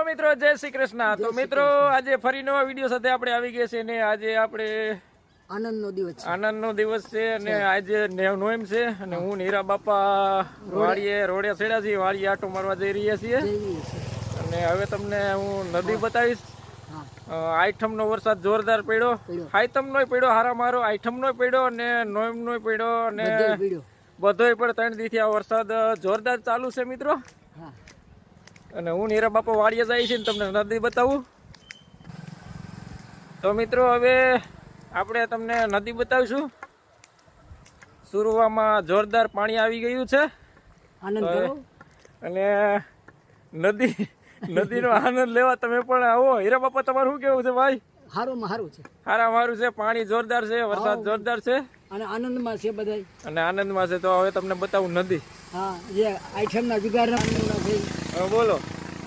મિત્રો જય શ્રી કૃષ્ણ. તો મિત્રો આજે ફરી નવા વિડીયો સાથે આપણે આવી ગયા છે ને આજે આપણે આનંદનો દિવસ છે અને આજે નોમ છે અને હું ને હીરા બાપા વાડીએ રોડે છેડા છીએ, વાડીએ આટો મારવા જઈ રહ્યા છીએ અને હવે તમને હું નદી બતાવીશ. આઈઠમ નો વરસાદ જોરદાર પડ્યો, આઈટમ નો પડ્યો હારા મારો, આઈઠમ નો પડ્યો અને નોમ નો પડ્યો અને બધોય પણ 3 દિવસથી આ વરસાદ જોરદાર ચાલુ છે મિત્રો. અને હું હીરા બાપા વાડીએ જાય છે ને તમને નદી બતાવું. તો મિત્રો હવે આપણે તમને નદી બતાવીશું. સુરવામાં જોરદાર પાણી આવી ગયું છે અને નદીનો આનંદ લેવા તમે પણ આવો. હીરા બાપા તમારું શું કેવું છે ભાઈ? સારું છે, સારું છે. પાણી જોરદાર છે, વરસાદ જોરદાર છે અને આનંદમાં છે બધા, અને આનંદમાં છે. તો હવે તમને બતાવું નદી. હા, જે આઈટમના જુગાર રમવાના છે. બોલો.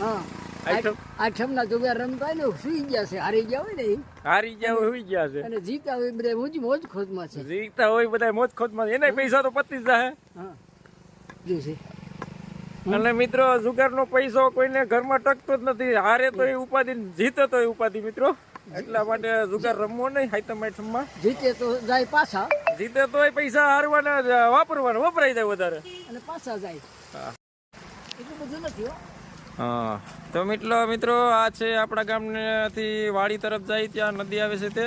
હા, આઈટમના જુગાર રમતા હોય ને સુઈ ગયા છે, હારી ગયા હોય ને હારી ગયા હોય, સુઈ ગયા છે અને જીતા હોય બધા મોજ ખોજમાં છે. જીતતા હોય બધા મોજ ખોજમાં, એને પૈસા તો પતી જ જાય. હા જો છે. અને મિત્રો જુગારનો પૈસો કોઈને ઘરમાં ટકતો જ નથી. હારે તો એ ઉપાધિ, જીતે તો એ ઉપાધિ મિત્રો. એટલા માટે જુગાર રમવો નહીં. આઈટમમાં જીતે તો જાય પાછા, જીતે તો એ પૈસા હારવાના વાપરવાના, વપરાઈ જાય વધારે અને પાછા જાય. એટલું બધું નથી હો. હા, તો મિત્રો આ છે આપણા ગામથી વાડી તરફ જાય ત્યાં નદી આવે છે તે.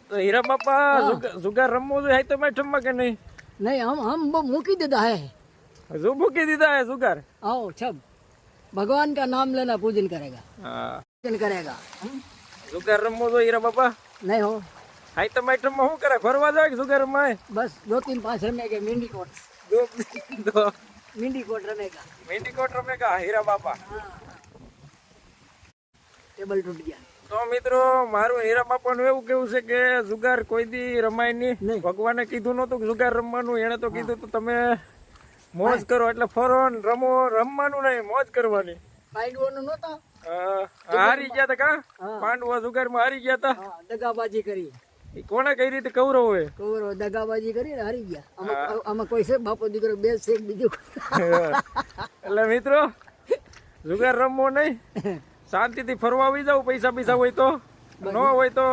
તો હીરા બાપા જુગાર રમવો જોઈએ આઈટમમાં કે નહીં? नहीं हम मूकी देता है, जो मूकी દીધા है जुगार. आओ सब भगवान का नाम लेना, पूजन करेगा. हाँ, पूजन करेगा. जुगार रमो तो हीरा बापा नहीं हो आइटम में શું કરે? ફરવા જાય जुगार में? बस 2-3-5 रमेगा. मिंडी कोट मिंडी कोट रमेगा हीरा बापा. टेबल टूट गया. તો મિત્રો મારું હીરા બાપાનું એવું કેવું છે કે જુગાર કોઈ દી રમાય નહીં. ભગવાને કીધું નતું જુગાર રમવાનું, એને તો કીધું તો તમે મોજ કરો, એટલે ફરો ને રમો. રમવાનું નહીં, મોજ કરવાની. પાંડવોનું નહોતા, હારી ગયા હતા કા? પાંડવો જુગારમાં હારી ગયા હતા. દગાબાજી કરી. કોને કઈ રીતે? કૌરવોએ દગાબાજી કરી ને હારી ગયા. આમાં કોઈ છે બાપો દીકરો બે છે બીજું. એટલે મિત્રો જુગાર રમવો નહીં, શાંતિથી ફરવા આવી જાવ. પૈસા હોય તો, ન હોય તો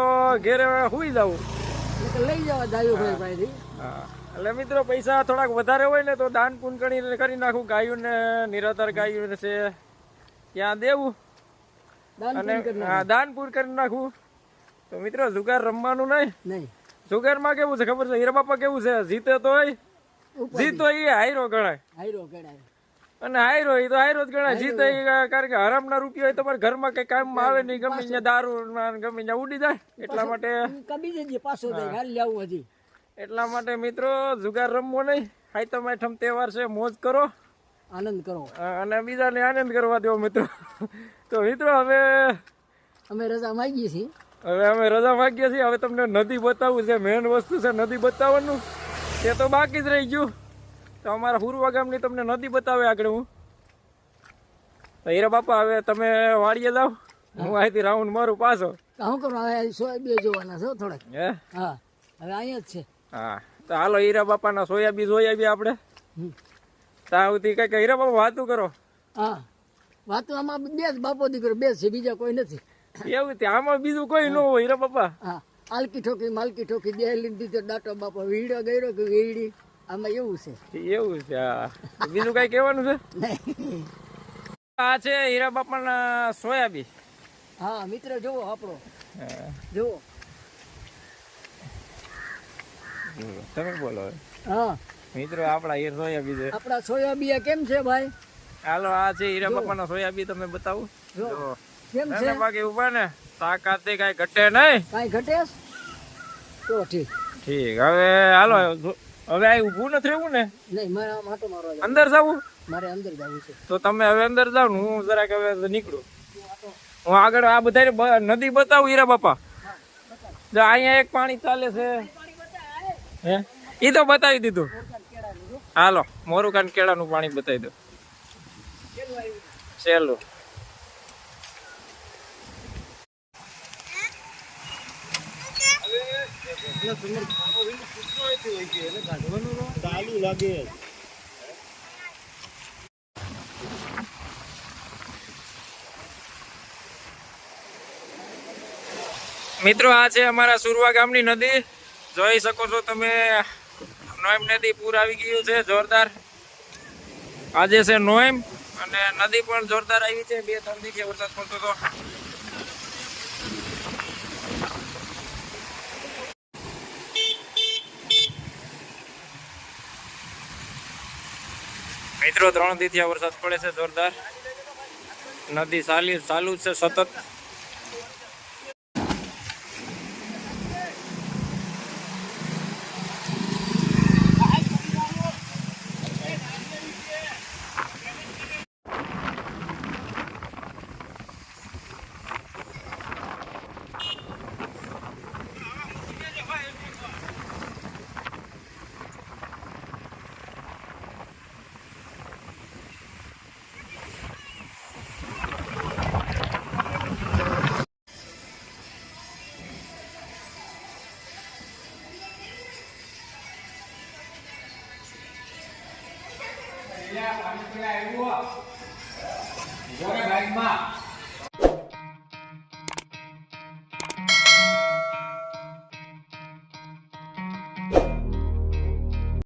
ઘેરે સુઈ જવું, લઈ જવા દાયું ભાઈ. એટલે મિત્રો પૈસા થોડાક વધારે હોય ને તો દાન પૂન કરી નાખું. ગાયું ને નિરાધાર ગાયું છે ત્યાં દેવું અને દાન પૂન કરી નાખવું. તો મિત્રો જુગાર રમવાનું નહીં. જુગારમાં કેવું છે ખબર છે હીરા બાપા? કેવું છે, જીતે તો જીતો એ હાયરો ગણાય. અને હાયરો એ તો હાયરો જ ગણાય. જીતે કારણ કે હરામના રૂપિયા હોય તમારા ઘરમાં કઈ કામમાં આવે નહીં. ગમે ત્યાં દારૂ ગમે ત્યાં ઉડી જાય. એટલા માટે એટલા માટે મિત્રો જુગાર રમવો નહીં. આઈટમ તહેવાર છે, મોજ કરો, આનંદ કરો અને બીજાને આનંદ કરવા દેવો મિત્રો. તો મિત્રો હવે અમે રજા માંગીએ છીએ. હવે તમને નદી બતાવવું છે. મેન વસ્તુ છે નદી બતાવવાનું. તે તો બાકી જ રહી ગયું. તો અમારા હુરવા ગામની તમને નદી બતાવે આગળ હું. તો હીરા બાપા હવે તમે વાડીએ જાઓ, હું અહીંથી રાઉન્ડ મારું પાછો. શું કરું હવે? સોયાબીન જોવાના છે થોડાક. હા, હવે અહીંયા જ છે. હા, તો હાલો હીરા બાપાના સોયાબીન આપણે ત્યાં સુધી કઈ હીરા બાપા વાતું કરો. હા, વાતો આમાં બે જ બાપો દીકરો બે છે, બીજા કોઈ નથી. એવું આમાં બીજું કોઈ ન હોય હીરા બાપા. હા, આલકી ઠોકી માલકી ઠોકી દે લીધી તો દાંતો બાપો વીડો ગયો કે વીડી, આમાં એવું છે. હા, બીજું કઈ કહેવાનું છે? આ છે હીરા બાપાના સોયાબીન. હા મિત્ર જોવો આપણો, જોવો તમે બોલો. હા મિત્રો આપણા સોયાબીન છે. આપણા સોયાબીન કેમ છે ભાઈ? હાલો આ છે હીરા બાપાના સોયાબીન, તમને બતાવું. કેમ છે? બાકી ઉભા ને તાકાતે કઈ ઘટે નહીં. કઈ ઘટે તો ઠીક. હવે હાલો. હવે આ ઊભું નથી રહેવું ને? નહીં, મારે માટો મારવા અંદર જવું. મારે અંદર જવું છે. તો તમે હવે અંદર જાવ ને હું જરાક હવે નીકળું. હું આગળ આ બધા નદી બતાવું હીરા બાપા. જો અહીંયા એક પાણી ચાલે છે, હે એ તો બતાવી દીધું. હાલો મોરુકાન કેળાનું પાણી બતાવી દો. સહેલું. ચાલુ લાગે. મિત્રો આ છે અમારા સુરવા ગામની નદી, જોઈ શકો છો તમે. નોયમ નદી પૂર આવી ગયું છે જોરદાર. આજે છે નોયમ અને નદી પણ જોરદાર આવી છે. 2-3 દિવસે વરસાદ પડતો હતો. મિત્રો 3 દિવસથી વરસાદ પડે છે જોરદાર. નદી ચાલુ છે સતત. પાણી પેલા આવ્યું જોરે બાઈકમાં